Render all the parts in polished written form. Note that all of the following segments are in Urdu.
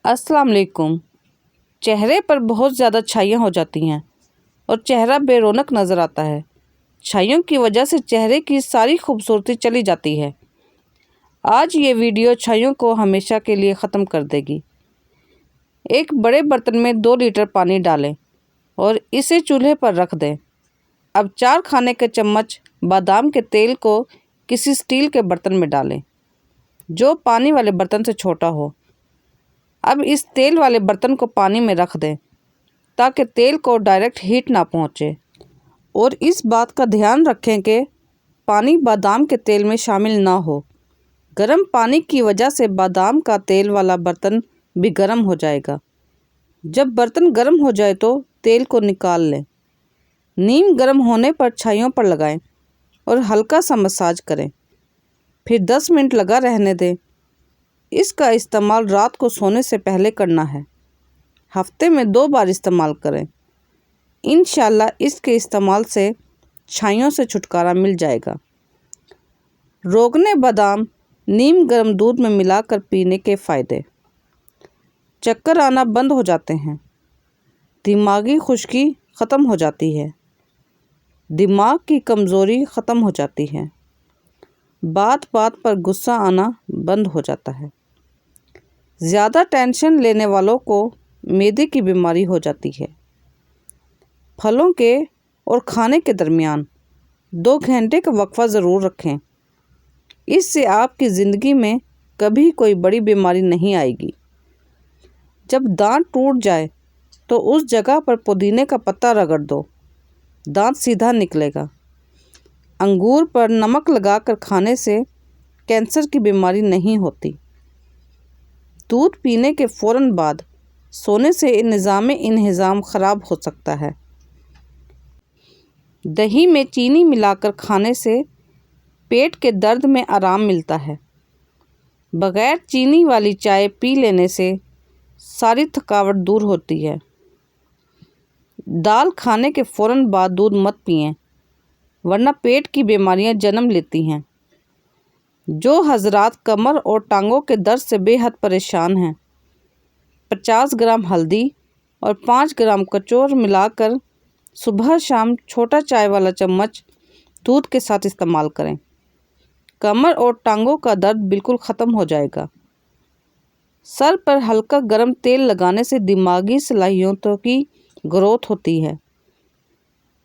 السلام علیکم۔ چہرے پر بہت زیادہ چھائیاں ہو جاتی ہیں اور چہرہ بے رونق نظر آتا ہے۔ چھائیوں کی وجہ سے چہرے کی ساری خوبصورتی چلی جاتی ہے۔ آج یہ ویڈیو چھائیوں کو ہمیشہ کے لیے ختم کر دے گی۔ ایک بڑے برتن میں 2 لیٹر پانی ڈالیں اور اسے چولہے پر رکھ دیں۔ اب 4 کھانے کے چمچ بادام کے تیل کو کسی اسٹیل کے برتن میں ڈالیں جو پانی والے برتن سے چھوٹا ہو۔ اب اس تیل والے برتن کو پانی میں رکھ دیں تاکہ تیل کو ڈائریکٹ ہیٹ نہ پہنچے، اور اس بات کا دھیان رکھیں کہ پانی بادام کے تیل میں شامل نہ ہو۔ گرم پانی کی وجہ سے بادام کا تیل والا برتن بھی گرم ہو جائے گا۔ جب برتن گرم ہو جائے تو تیل کو نکال لیں۔ نیم گرم ہونے پر چھائیوں پر لگائیں اور ہلکا سا مساج کریں، پھر 10 منٹ لگا رہنے دیں۔ اس کا استعمال رات کو سونے سے پہلے کرنا ہے۔ ہفتے میں 2 بار استعمال کریں۔ انشاءاللہ اس کے استعمال سے چھائیوں سے چھٹکارا مل جائے گا۔ روغن بادام نیم گرم دودھ میں ملا کر پینے کے فائدے: چکر آنا بند ہو جاتے ہیں، دماغی خشکی ختم ہو جاتی ہے، دماغ کی کمزوری ختم ہو جاتی ہے، بات بات پر غصہ آنا بند ہو جاتا ہے، زیادہ ٹینشن لینے والوں کو معدے کی بیماری ہو جاتی ہے۔ پھلوں کے اور کھانے کے درمیان 2 گھنٹے کا وقفہ ضرور رکھیں۔ اس سے آپ کی زندگی میں کبھی کوئی بڑی بیماری نہیں آئے گی۔ جب دانت ٹوٹ جائے تو اس جگہ پر پودینے کا پتا رگڑ دو، دانت سیدھا نکلے گا۔ انگور پر نمک لگا کر کھانے سے کینسر کی بیماری نہیں ہوتی۔ دودھ پینے کے فوراً بعد سونے سے نظام انہضام خراب ہو سکتا ہے۔ دہی میں چینی ملا کر کھانے سے پیٹ کے درد میں آرام ملتا ہے۔ بغیر چینی والی چائے پی لینے سے ساری تھکاوٹ دور ہوتی ہے۔ دال کھانے کے فوراً بعد دودھ مت پئیں ورنہ پیٹ کی بیماریاں جنم لیتی ہیں۔ جو حضرات کمر اور ٹانگوں کے درد سے بے حد پریشان ہیں، 50 گرام ہلدی اور 5 گرام کچور ملا کر صبح شام چھوٹا چائے والا چمچ دودھ کے ساتھ استعمال کریں۔ کمر اور ٹانگوں کا درد بالکل ختم ہو جائے گا۔ سر پر ہلکا گرم تیل لگانے سے دماغی صلاحیتوں کی گروتھ ہوتی ہے۔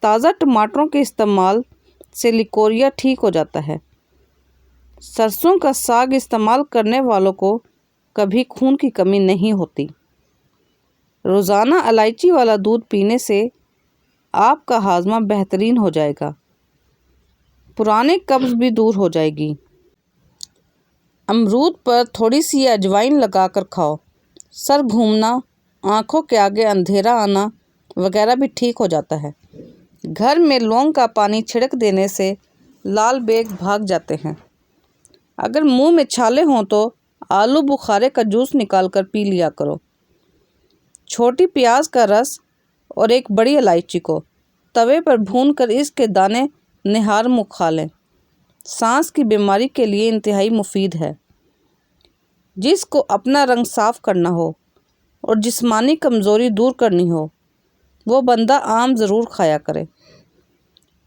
تازہ ٹماٹروں کے استعمال سے لیکوریا ٹھیک ہو جاتا ہے۔ سرسوں کا ساگ استعمال کرنے والوں کو کبھی خون کی کمی نہیں ہوتی۔ روزانہ الائچی والا دودھ پینے سے آپ کا ہاضمہ بہترین ہو جائے گا۔ پرانے قبض بھی دور ہو جائے گی۔ امرود پر تھوڑی سی اجوائن لگا کر کھاؤ۔ سر گھومنا، آنکھوں کے آگے اندھیرا آنا وغیرہ بھی ٹھیک ہو جاتا ہے۔ گھر میں لونگ کا پانی چھڑک دینے سے لال بیگ بھاگ جاتے ہیں۔ اگر منہ میں چھالے ہوں تو آلو بخارے کا جوس نکال کر پی لیا کرو۔ چھوٹی پیاز کا رس اور ایک بڑی الائچی کو توے پر بھون کر اس کے دانے نہار منہ کھا لیں۔ سانس کی بیماری کے لیے انتہائی مفید ہے۔ جس کو اپنا رنگ صاف کرنا ہو اور جسمانی کمزوری دور کرنی ہو وہ بندہ آم ضرور کھایا کرے۔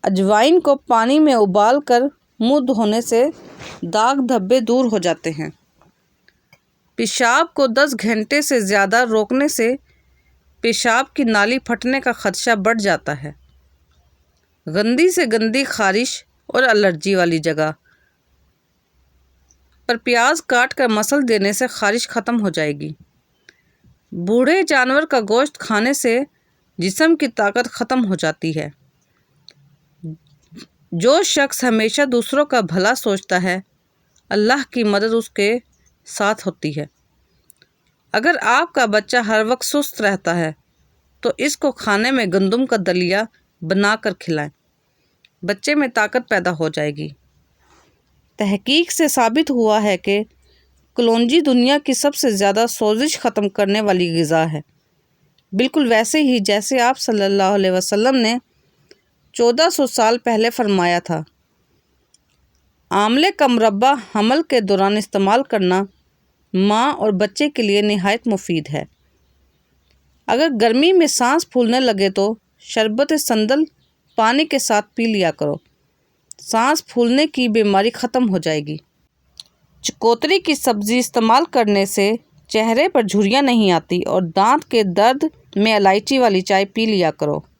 اجوائن کو پانی میں ابال کر منہ دھونے سے داغ دھبے دور ہو جاتے ہیں۔ پیشاب کو 10 گھنٹے سے زیادہ روکنے سے پیشاب کی نالی پھٹنے کا خدشہ بڑھ جاتا ہے۔ گندی سے گندی خارش اور الرجی والی جگہ پر پیاز کاٹ کر مسل دینے سے خارش ختم ہو جائے گی۔ بوڑھے جانور کا گوشت کھانے سے جسم کی طاقت ختم ہو جاتی ہے۔ جو شخص ہمیشہ دوسروں کا بھلا سوچتا ہے، اللہ کی مدد اس کے ساتھ ہوتی ہے۔ اگر آپ کا بچہ ہر وقت سست رہتا ہے تو اس کو کھانے میں گندم کا دلیا بنا کر کھلائیں۔ بچے میں طاقت پیدا ہو جائے گی۔ تحقیق سے ثابت ہوا ہے کہ کلونجی دنیا کی سب سے زیادہ سوزش ختم کرنے والی غذا ہے، بالکل ویسے ہی جیسے آپ صلی اللہ علیہ وسلم نے 1400 سال پہلے فرمایا تھا۔ آملے کا مربع حمل کے دوران استعمال کرنا ماں اور بچے کے لیے نہایت مفید ہے۔ اگر گرمی میں سانس پھولنے لگے تو شربت سندل پانی کے ساتھ پی لیا کرو، سانس پھولنے کی بیماری ختم ہو جائے گی۔ چکوتری کی سبزی استعمال کرنے سے چہرے پر جھریاں نہیں آتی اور دانت کے درد میں الائچی والی چائے پی لیا کرو۔